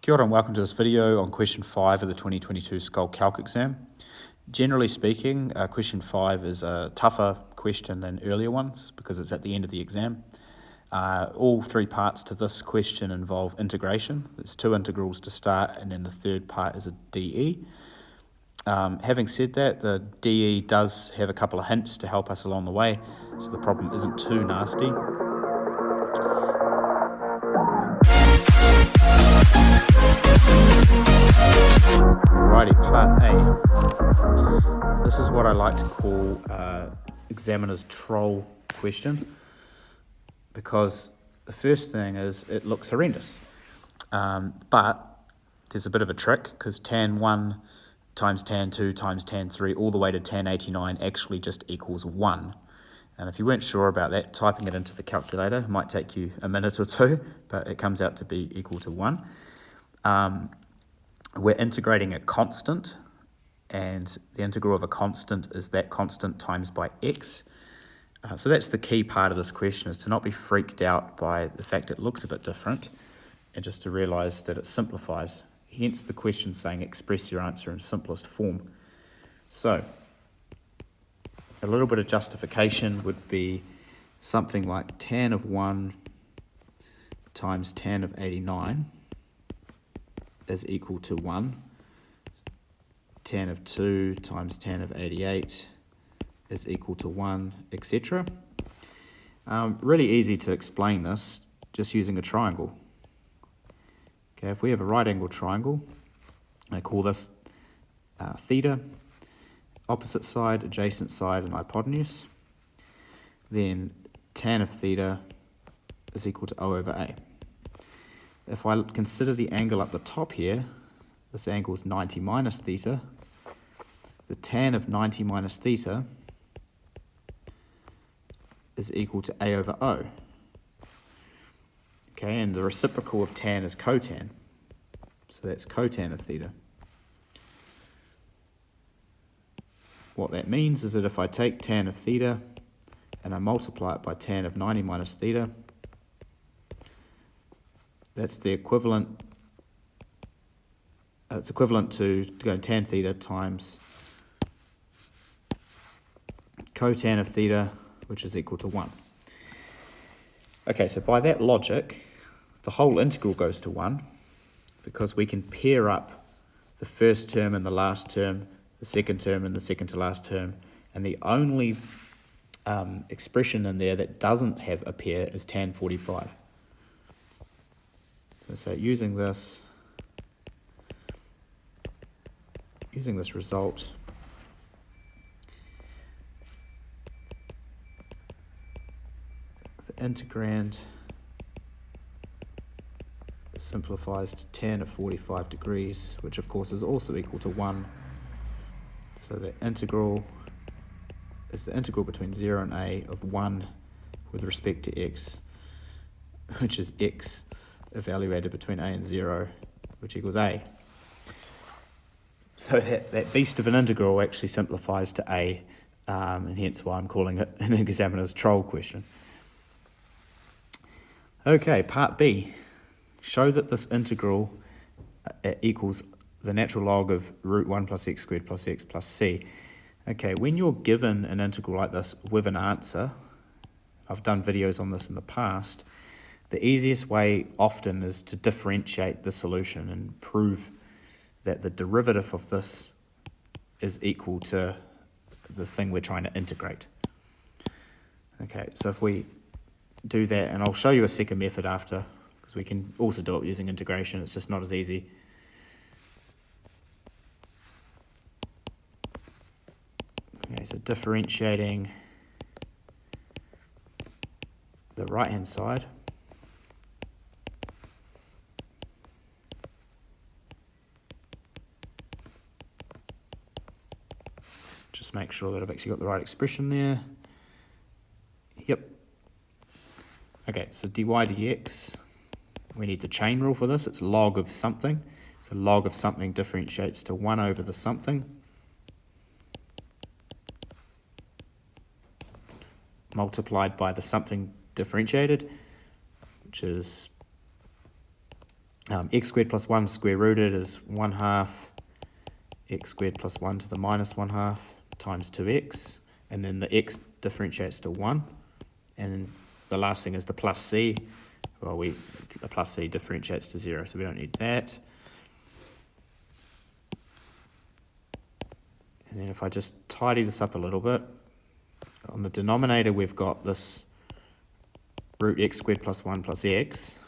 Kia ora and welcome to this video on question 5 of the 2022 Skull Calc exam. Generally speaking, question 5 is a tougher question than earlier ones because it's at the end of the exam. All three parts to this question involve integration. There's two integrals to start and then the third part is a DE. Having said that, the DE does have a couple of hints to help us along the way, so the problem isn't too nasty. Alrighty, part A. This is what I like to call examiner's troll question, because the first thing is it looks horrendous. But there's a bit of a trick, because tan 1 times tan 2 times tan 3 all the way to tan 89 actually just equals 1. And if you weren't sure about that, typing it into the calculator might take you a minute or two, but it comes out to be equal to 1. We're integrating a constant, and the integral of a constant is that constant times by x. So that's the key part of this question, is to not be freaked out by the fact it looks a bit different, and just to realise that it simplifies. Hence the question saying express your answer in simplest form. So a little bit of justification would be something like tan of 1 times tan of 89 is equal to 1. Tan of 2 times tan of 88 is equal to 1, etc. Really easy to explain this just using a triangle. Okay, if we have a right angle triangle, I call this theta, opposite side, adjacent side, and hypotenuse, then tan of theta is equal to O over A. If I consider the angle up the top here, this angle is 90 minus theta. The tan of 90 minus theta is equal to A over O. Okay, and the reciprocal of tan is cotan. So that's cotan of theta. What that means is that if I take tan of theta and I multiply it by tan of 90 minus theta, that's the equivalent, it's equivalent to going tan theta times cotan of theta, which is equal to 1. Okay, so by that logic, the whole integral goes to 1, because we can pair up the first term and the last term, the second term and the second to last term, and the only expression in there that doesn't have a pair is tan 45. So using this result, the integrand simplifies to tan of 45 degrees, which of course is also equal to 1. So the integral is the integral between 0 and a of 1 with respect to x, which is x evaluated between a and 0, which equals a. So that beast of an integral actually simplifies to a, and hence why I'm calling it an examiner's troll question. Okay, part B. Show that this integral equals the natural log of root 1 plus x squared plus x plus c. Okay, when you're given an integral like this with an answer, I've done videos on this in the past, the easiest way often is to differentiate the solution and prove that the derivative of this is equal to the thing we're trying to integrate. Okay, so if we do that, and I'll show you a second method after, because we can also do it using integration, it's just not as easy. Okay, so differentiating the right-hand side, just make sure that I've actually got the right expression there. Yep. Okay, so dy dx, we need the chain rule for this. It's log of something. So log of something differentiates to 1 over the something multiplied by the something differentiated, which is X squared plus 1 square rooted is 1/2 x squared plus 1 to the minus 1/2 times 2x, and then the x differentiates to 1, and then the last thing is the plus c. Well, the plus c differentiates to 0, so we don't need that. And then if I just tidy this up a little bit, on the denominator we've got this root x squared plus 1 plus x,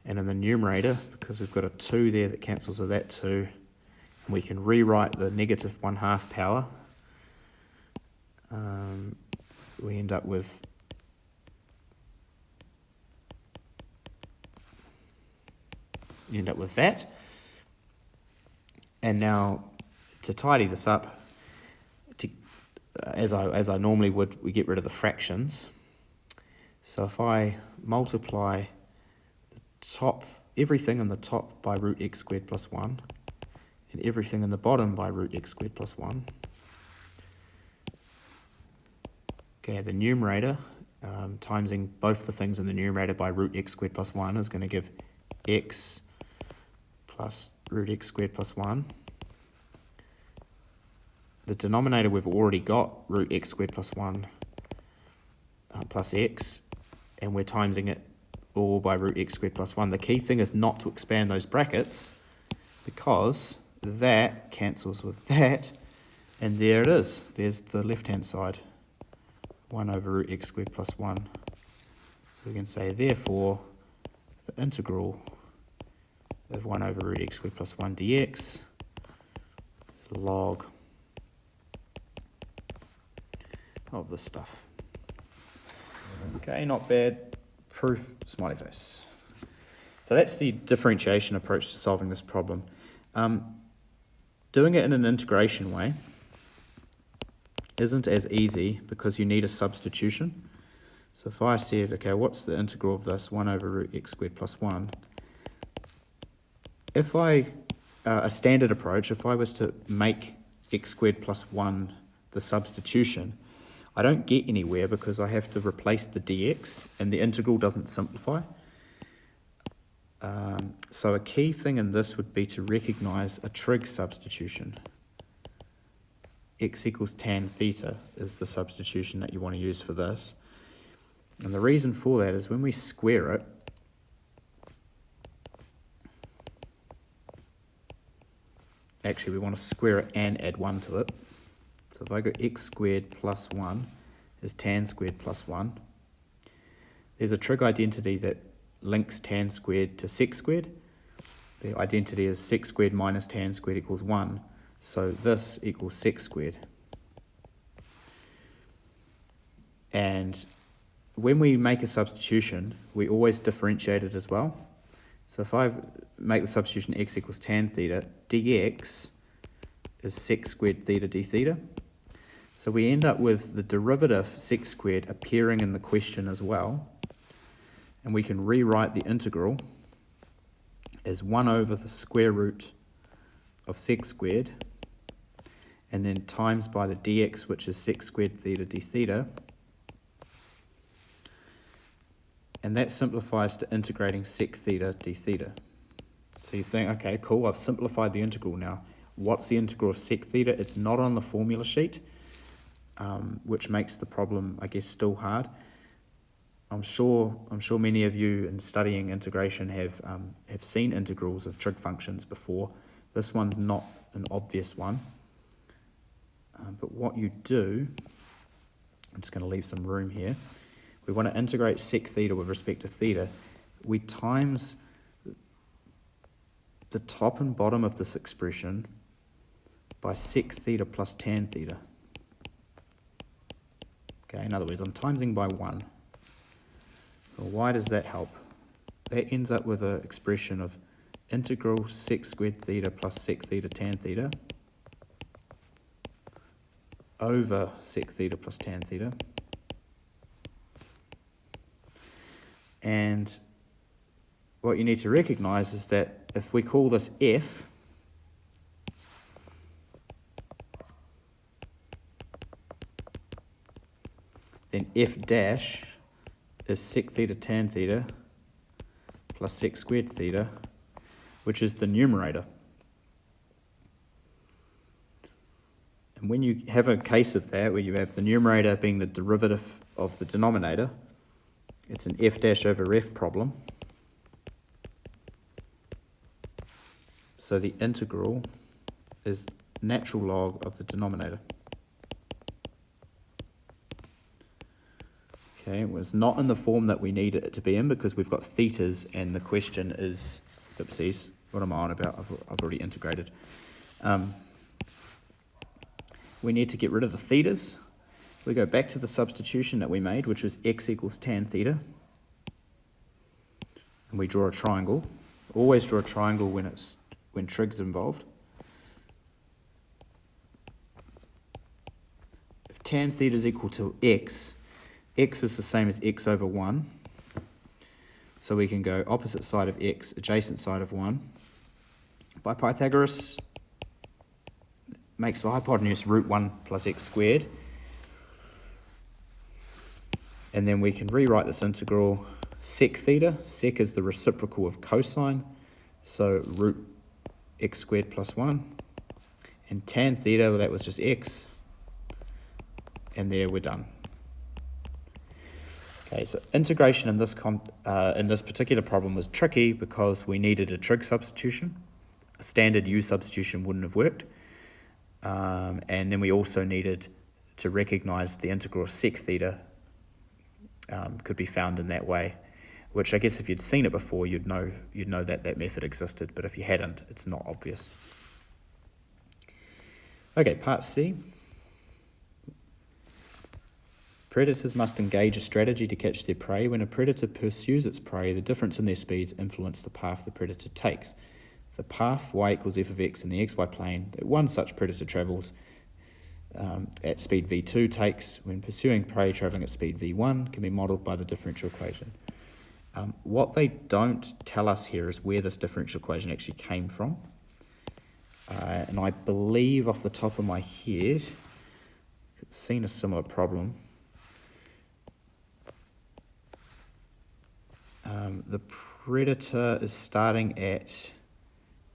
and in the numerator, because we've got a 2 there that cancels with that 2, we can rewrite the negative 1/2 power. We end up with that. And now, to tidy this up, as I normally would, we get rid of the fractions. So if I multiply the top, everything in the top by root x squared plus 1, and everything in the bottom by root x squared plus 1. Okay, the numerator, timesing both the things in the numerator by root x squared plus 1 is going to give x plus root x squared plus 1. The denominator we've already got root x squared plus 1 plus x, and we're timesing it all by root x squared plus 1. The key thing is not to expand those brackets, because that cancels with that, and there it is. There's the left-hand side, 1 over root x squared plus 1. So we can say, therefore, the integral of 1 over root x squared plus 1 dx is log of this stuff. Okay, not bad. Proof, smiley face. So that's the differentiation approach to solving this problem. Doing it in an integration way isn't as easy because you need a substitution. So if I said, okay, what's the integral of this? 1 over root x squared plus 1. If a standard approach, if I was to make x squared plus 1 the substitution, I don't get anywhere because I have to replace the dx and the integral doesn't simplify. So a key thing in this would be to recognize a trig substitution. X equals tan theta is the substitution that you want to use for this. And the reason for that is when we square it, actually we want to square it and add 1 to it. So if I go x squared plus 1 is tan squared plus 1. There's a trig identity that links tan squared to sec squared. The identity is sec squared minus tan squared equals 1. So this equals sec squared. And when we make a substitution, we always differentiate it as well. So if I make the substitution x equals tan theta, dx is sec squared theta d theta. So we end up with the derivative sec squared appearing in the question as well. And we can rewrite the integral as 1 over the square root of sec squared, and then times by the dx, which is sec squared theta d theta. And that simplifies to integrating sec theta d theta. So you think, okay, cool, I've simplified the integral now. What's the integral of sec theta? It's not on the formula sheet, which makes the problem, I guess, still hard. I'm sure many of you in studying integration have seen integrals of trig functions before. This one's not an obvious one. But what you do, I'm just going to leave some room here. We want to integrate sec theta with respect to theta. We times the top and bottom of this expression by sec theta plus tan theta. Okay, in other words, I'm timesing by 1. Well, why does that help? That ends up with an expression of integral sec squared theta plus sec theta tan theta over sec theta plus tan theta. And what you need to recognize is that if we call this f, then f dash is sec theta tan theta plus sec squared theta which is the numerator. And when you have a case of that, where you have the numerator being the derivative of the denominator, it's an f dash over f problem. So the integral is natural log of the denominator. Okay, well, it's not in the form that we need it to be in because we've got thetas and the question is, oopsies, what am I on about? I've already integrated. We need to get rid of the thetas. We go back to the substitution that we made, which was x equals tan theta. And we draw a triangle. Always draw a triangle when trig's involved. If tan theta is equal to x is the same as x over 1. So we can go opposite side of x, adjacent side of 1. By Pythagoras, makes the hypotenuse root 1 plus x squared. And then we can rewrite this integral sec theta. Sec is the reciprocal of cosine, so root x squared plus 1. And tan theta, well, that was just x. And there we're done. Okay, so integration in this particular problem was tricky because we needed a trig substitution. A standard U substitution wouldn't have worked. And then we also needed to recognize the integral of sec theta could be found in that way, which I guess if you'd seen it before, you'd know that that method existed, but if you hadn't, it's not obvious. Okay, part C. Predators must engage a strategy to catch their prey. When a predator pursues its prey, the difference in their speeds influence the path the predator takes. The path y equals f of x in the xy plane that one such predator travels at speed v2 takes when pursuing prey travelling at speed v1 can be modelled by the differential equation. What they don't tell us here is where this differential equation actually came from. And I believe off the top of my head, I've seen a similar problem. The predator is starting at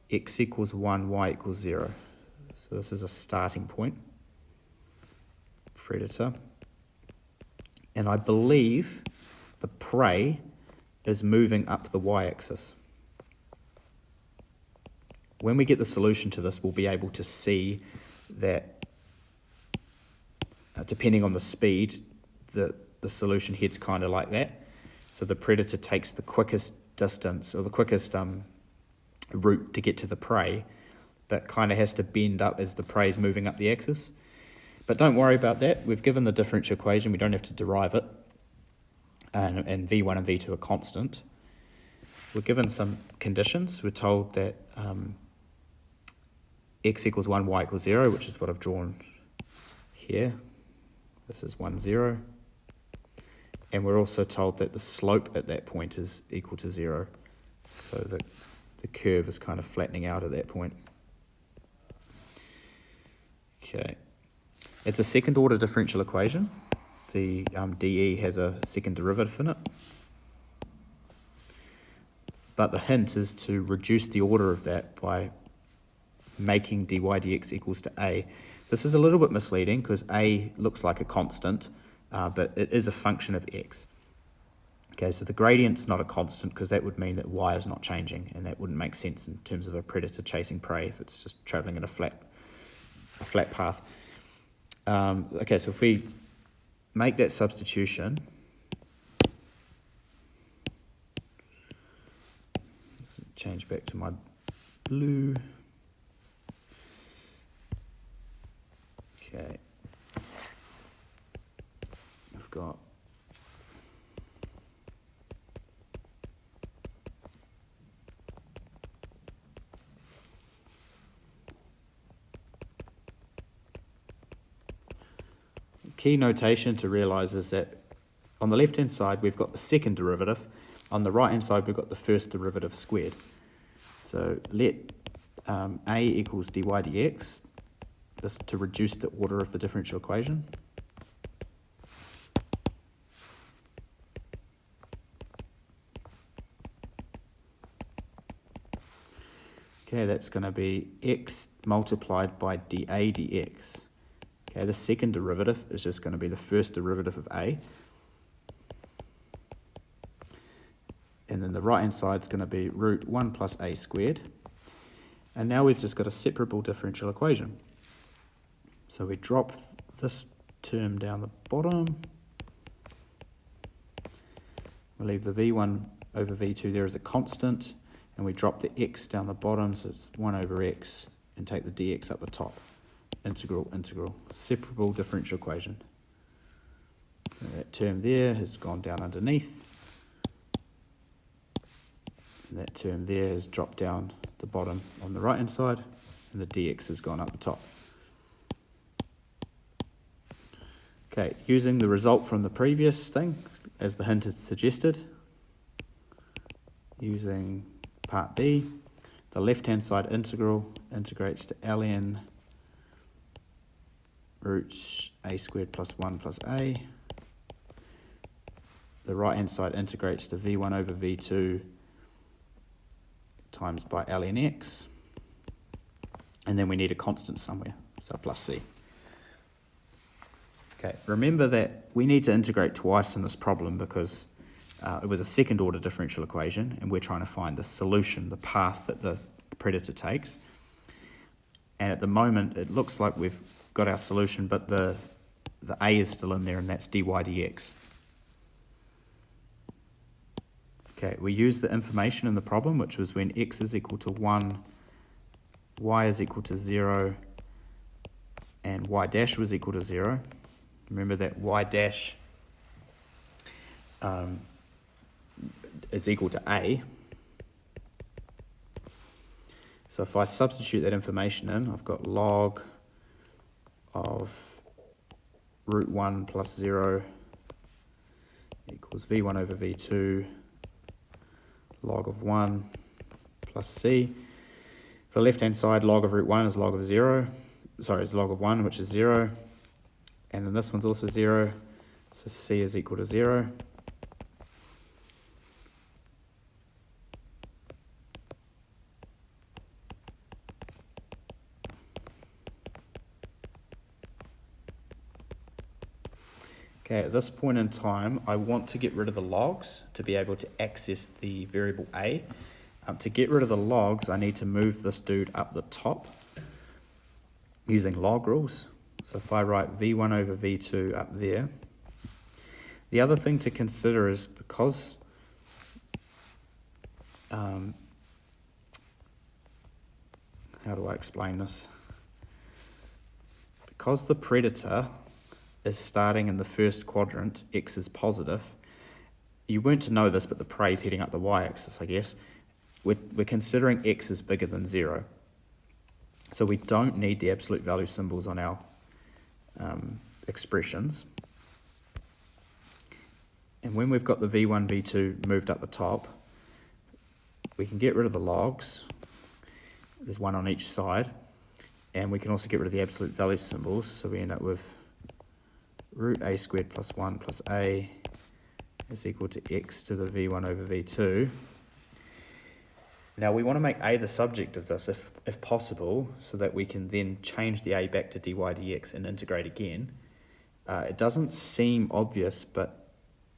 x equals 1, y equals 0. So this is a starting point. Predator. And I believe the prey is moving up the y-axis. When we get the solution to this, we'll be able to see that depending on the speed, the solution heads kind of like that. So the predator takes the quickest distance or the quickest route to get to the prey, but kind of has to bend up as the prey is moving up the axis. But don't worry about that. We've given the differential equation. We don't have to derive it. And V1 and V2 are constant. We're given some conditions. We're told that x equals 1, y equals 0, which is what I've drawn here. This is 1, 0. And we're also told that the slope at that point is equal to 0. So the curve is kind of flattening out at that point. Okay. It's a second order differential equation. The dE has a second derivative in it. But the hint is to reduce the order of that by making dy dx equals to a. This is a little bit misleading because a looks like a constant, but it is a function of x. Okay, so the gradient's not a constant because that would mean that y is not changing, and that wouldn't make sense in terms of a predator chasing prey if it's just traveling in a flat path. Okay, so if we make that substitution, let's change back to my blue. Okay, I've got key notation to realise is that on the left hand side we've got the second derivative, on the right hand side we've got the first derivative squared. So let a equals dy dx, this to reduce the order of the differential equation. Okay, that's going to be x multiplied by dA dx. Okay, the second derivative is just going to be the first derivative of a. And then the right-hand side is going to be root 1 plus a squared. And now we've just got a separable differential equation. So we drop this term down the bottom. We leave the v1 over v2 there as a constant, and we drop the x down the bottom, so it's 1 over x, and take the dx up the top. Integral, integral, separable differential equation. And that term there has gone down underneath. And that term there has dropped down the bottom on the right-hand side, and the dx has gone up the top. Okay, using the result from the previous thing, as the hint had suggested, using part B, the left-hand side integral integrates to ln root a squared plus 1 plus a. The right-hand side integrates to v1 over v2 times by ln x. And then we need a constant somewhere, so plus c. Okay, remember that we need to integrate twice in this problem because it was a second order differential equation and we're trying to find the solution, the path that the predator takes. And at the moment it looks like we've got our solution, but the a is still in there, and that's dy dx. Okay, we use the information in the problem, which was when x is equal to 1, y is equal to 0, and y dash was equal to 0. Remember that y dash is equal to a. So if I substitute that information in, I've got log of root 1 plus 0 equals v1 over v2 log of 1 plus c. The left-hand side, log of root 1 is log of 0. Sorry, it's log of 1, which is 0. And then this one's also 0, so c is equal to 0. Okay, at this point in time, I want to get rid of the logs to be able to access the variable a. To get rid of the logs, I need to move this dude up the top using log rules. So if I write v1 over v2 up there, the other thing to consider is because how do I explain this? Because the predator is starting in the first quadrant, x is positive. You weren't to know this, but the prey is heading up the y-axis, I guess. We're considering x is bigger than 0. So we don't need the absolute value symbols on our expressions. And when we've got the v1, v2 moved up the top, we can get rid of the logs. There's one on each side. And we can also get rid of the absolute value symbols. So we end up with root a squared plus 1 plus a is equal to x to the v1 over v2. Now we want to make a the subject of this if possible, so that we can then change the a back to dy dx and integrate again. It doesn't seem obvious, but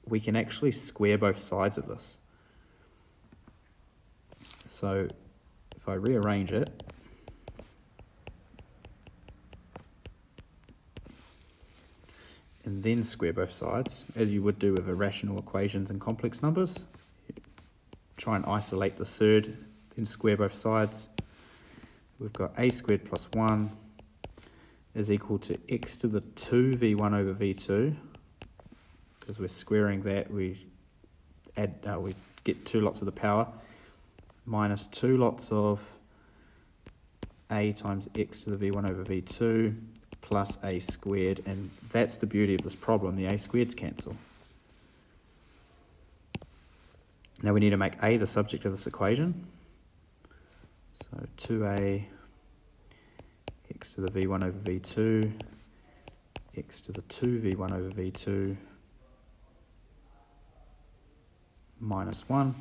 we can actually square both sides of this. So if I rearrange it, and then square both sides, as you would do with irrational equations and complex numbers, try and isolate the third, then square both sides. We've got a squared plus 1 is equal to x to the 2 v1 over v2. Because we're squaring that, we get 2 lots of the power, minus 2 lots of a times x to the v1 over v2 plus a squared, and that's the beauty of this problem, the a squareds cancel. Now we need to make a the subject of this equation. So 2a x to the v1 over v2, x to the 2 v1 over v2 minus 1.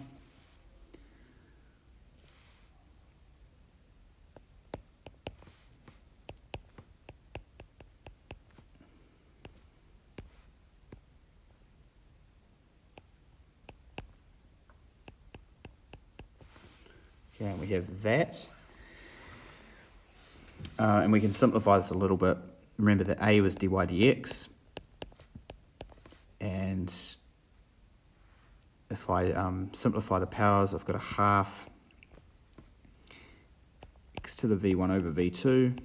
Okay, and we have that. And we can simplify this a little bit. Remember that a was dy dx, and if I simplify the powers, I've got a half x to the v1 over v2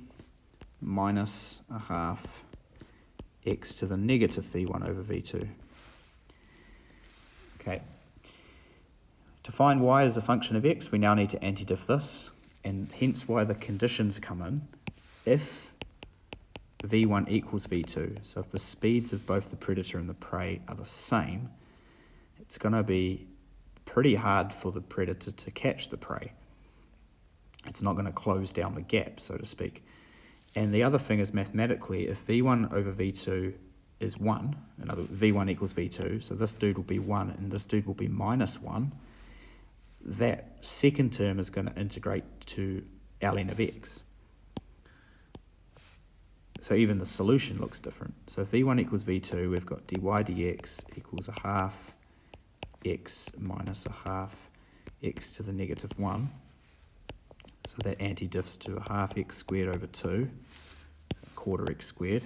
minus a half x to the negative v1 over v2. Okay. To find y as a function of x, we now need to antidiff this, and hence why the conditions come in if v1 equals v2. So if the speeds of both the predator and the prey are the same, it's going to be pretty hard for the predator to catch the prey. It's not going to close down the gap, so to speak. And the other thing is, mathematically, if v1 over v2 is 1, in other words, v1 equals v2, so this dude will be 1 and this dude will be minus 1, that second term is going to integrate to ln of x. So even the solution looks different. So if v1 equals v2, we've got dy dx equals a half x minus a half x to the negative 1. So that antidiffs to a half x squared over 2, a quarter x squared,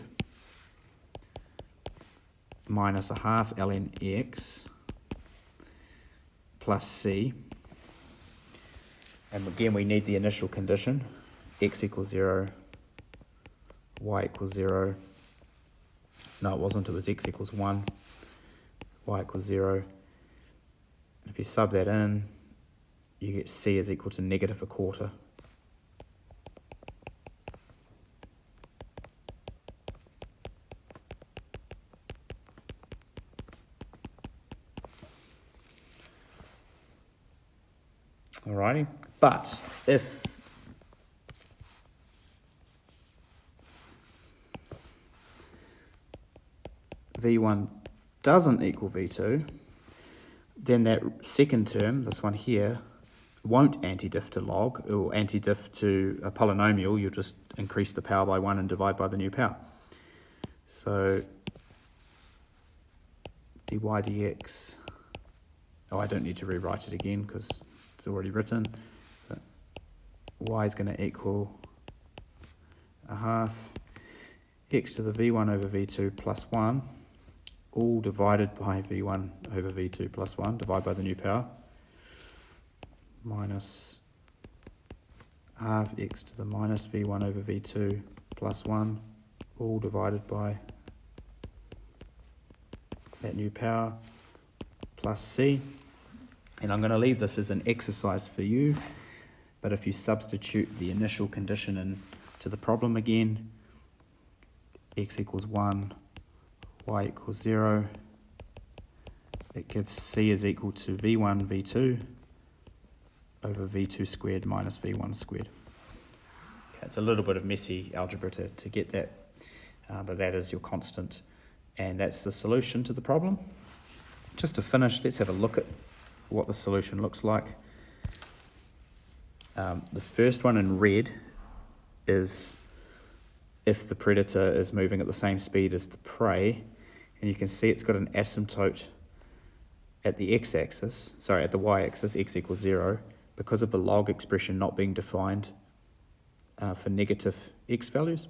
minus a half ln x plus c. And again, we need the initial condition, x equals 0, y equals 0. No, it wasn't, it was x equals 1, y equals 0. If you sub that in, you get c is equal to negative a quarter. Alrighty, but if v1 doesn't equal v2, then that second term, this one here, won't antidiff to log. It will antidiff to a polynomial. You'll just increase the power by 1 and divide by the new power. So dy dx, oh, I don't need to rewrite it again because it's already written. But y is going to equal a half x to the v1 over v2 plus 1, all divided by v1 over v2 plus 1, divide by the new power, minus half x to the minus v1 over v2 plus 1, all divided by that new power, plus c. And I'm going to leave this as an exercise for you, but if you substitute the initial condition into the problem again, x equals 1, y equals 0, it gives c is equal to v1 v2 over v2 squared minus v1 squared. Okay, it's a little bit of messy algebra to get that, but that is your constant, and that's the solution to the problem. Just to finish, let's have a look at what the solution looks like. The first one in red is if the predator is moving at the same speed as the prey, and you can see it's got an asymptote at the x-axis, sorry, at the y-axis, x equals 0, because of the log expression not being defined for negative x values.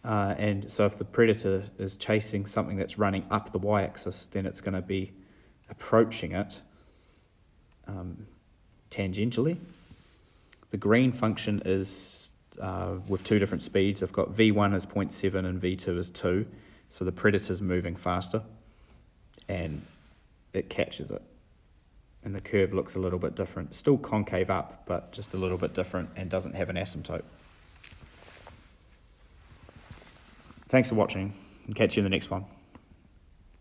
And so if the predator is chasing something that's running up the y-axis, then it's going to be approaching it tangentially. The green function is with two different speeds. I've got v1 is 0.7 and v2 is 2, so the predator's moving faster and it catches it. And the curve looks a little bit different. Still concave up, but just a little bit different and doesn't have an asymptote. Thanks for watching, and catch you in the next one.